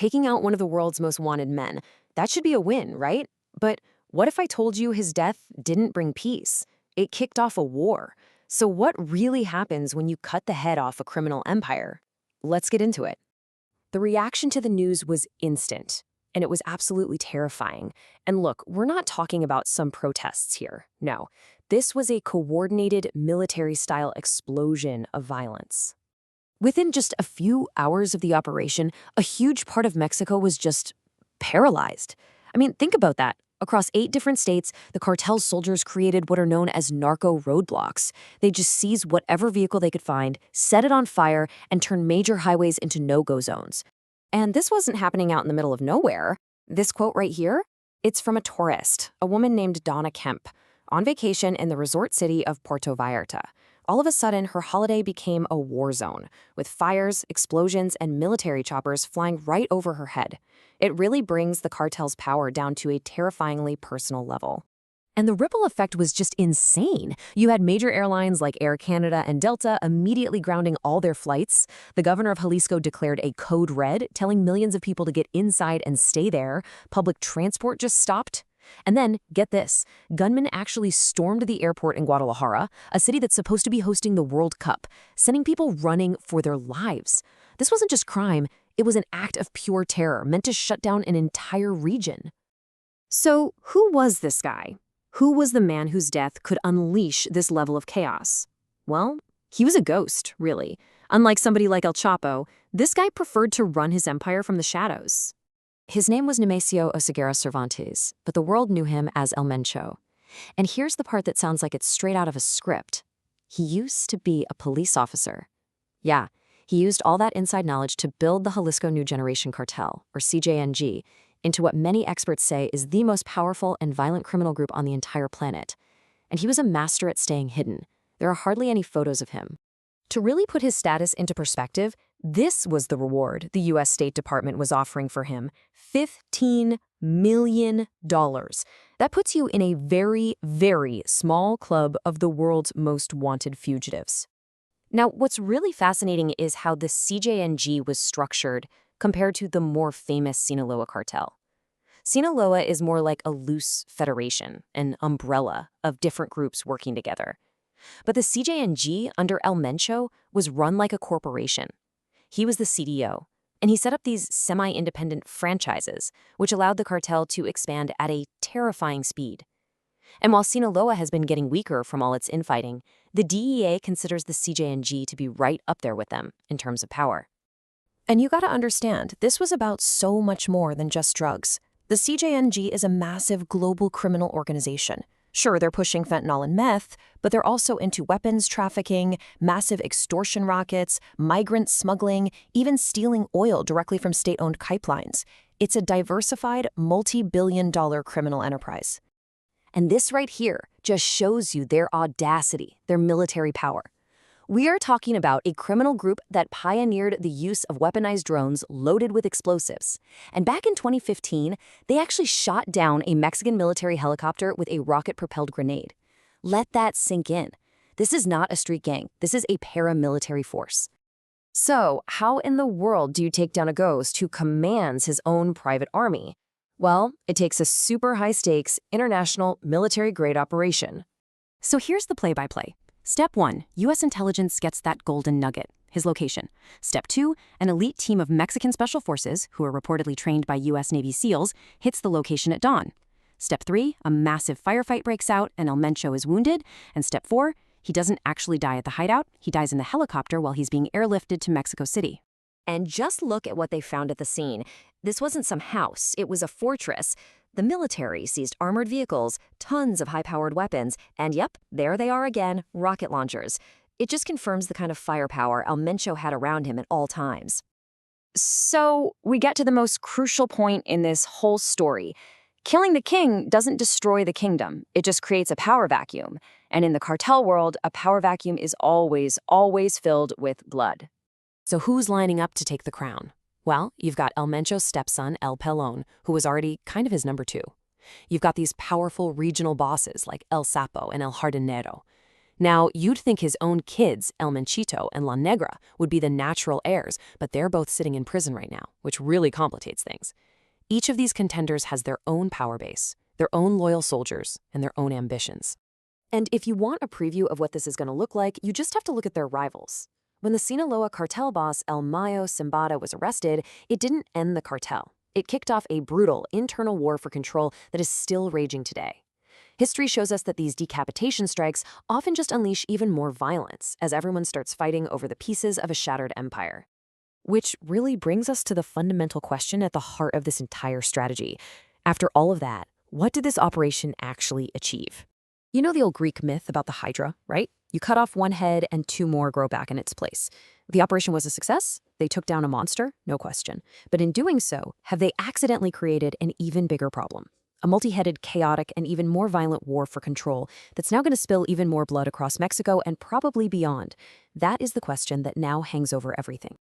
taking out one of the world's most wanted men. That should be a win, right? But what if I told you his death didn't bring peace? It kicked off a war. So what really happens when you cut the head off a criminal empire? Let's get into it. The reaction to the news was instant, and it was absolutely terrifying. And look, we're not talking about some protests here. No, this was a coordinated military-style explosion of violence. Within just a few hours of the operation, a huge part of Mexico was just paralyzed. I mean, think about that. Across 8 different states, the cartel's soldiers created what are known as narco roadblocks. They just seized whatever vehicle they could find, set it on fire, and turned major highways into no-go zones. And this wasn't happening out in the middle of nowhere. This quote right here, it's from a tourist, a woman named Donna Kemp, on vacation in the resort city of Puerto Vallarta. All of a sudden, her holiday became a war zone, with fires, explosions, and military choppers flying right over her head. It really brings the cartel's power down to a terrifyingly personal level. And the ripple effect was just insane. You had major airlines like Air Canada and Delta immediately grounding all their flights. The governor of Jalisco declared a code red, telling millions of people to get inside and stay there. Public transport just stopped. And then, get this, gunmen actually stormed the airport in Guadalajara, a city that's supposed to be hosting the World Cup, sending people running for their lives. This wasn't just crime, it was an act of pure terror meant to shut down an entire region. So, who was this guy? Who was the man whose death could unleash this level of chaos? Well, he was a ghost, really. Unlike somebody like El Chapo, this guy preferred to run his empire from the shadows. His name was Nemesio Oseguera Cervantes, but the world knew him as El Mencho. And here's the part that sounds like it's straight out of a script. He used to be a police officer. Yeah, he used all that inside knowledge to build the Jalisco New Generation Cartel, or CJNG, into what many experts say is the most powerful and violent criminal group on the entire planet. And he was a master at staying hidden. There are hardly any photos of him. To really put his status into perspective, this was the reward the U.S. State Department was offering for him, $15 million. That puts you in a very, very small club of the world's most wanted fugitives. Now, what's really fascinating is how the CJNG was structured compared to the more famous Sinaloa Cartel. Sinaloa is more like a loose federation, an umbrella of different groups working together. But the CJNG under El Mencho was run like a corporation. He was the CDO, and he set up these semi-independent franchises, which allowed the cartel to expand at a terrifying speed. And while Sinaloa has been getting weaker from all its infighting, the DEA considers the CJNG to be right up there with them in terms of power. And you gotta understand, this was about so much more than just drugs. The CJNG is a massive global criminal organization. Sure, they're pushing fentanyl and meth, but they're also into weapons trafficking, massive extortion rackets, migrant smuggling, even stealing oil directly from state-owned pipelines. It's a diversified, multi-billion-dollar criminal enterprise. And this right here just shows you their audacity, their military power. We are talking about a criminal group that pioneered the use of weaponized drones loaded with explosives. And back in 2015, they actually shot down a Mexican military helicopter with a rocket-propelled grenade. Let that sink in. This is not a street gang. This is a paramilitary force. So, how in the world do you take down a ghost who commands his own private army? Well, it takes a super high-stakes, international, military-grade operation. So here's the play-by-play. Step 1, U.S. intelligence gets that golden nugget, his location. Step 2, an elite team of Mexican special forces, who are reportedly trained by U.S. Navy SEALs, hits the location at dawn. Step 3, a massive firefight breaks out and El Mencho is wounded. And Step 4, he doesn't actually die at the hideout, he dies in the helicopter while he's being airlifted to Mexico City. And just look at what they found at the scene. This wasn't some house, it was a fortress. The military seized armored vehicles, tons of high-powered weapons, and yep, there they are again, rocket launchers. It just confirms the kind of firepower El Mencho had around him at all times. So, we get to the most crucial point in this whole story. Killing the king doesn't destroy the kingdom, it just creates a power vacuum. And in the cartel world, a power vacuum is always, always filled with blood. So who's lining up to take the crown? Well, you've got El Mencho's stepson, El Pelon, who was already kind of his number 2. You've got these powerful regional bosses like El Sapo and El Jardinero. Now, you'd think his own kids, El Menchito and La Negra, would be the natural heirs, but they're both sitting in prison right now, which really complicates things. Each of these contenders has their own power base, their own loyal soldiers, and their own ambitions. And if you want a preview of what this is going to look like, you just have to look at their rivals. When the Sinaloa cartel boss El Mayo Simbada was arrested, it didn't end the cartel. It kicked off a brutal internal war for control that is still raging today. History shows us that these decapitation strikes often just unleash even more violence as everyone starts fighting over the pieces of a shattered empire. Which really brings us to the fundamental question at the heart of this entire strategy. After all of that, what did this operation actually achieve? You know the old Greek myth about the Hydra, right? You cut off one head and two more grow back in its place. The operation was a success. They took down a monster, no question. But in doing so, have they accidentally created an even bigger problem? A multi-headed, chaotic, and even more violent war for control that's now going to spill even more blood across Mexico and probably beyond. That is the question that now hangs over everything.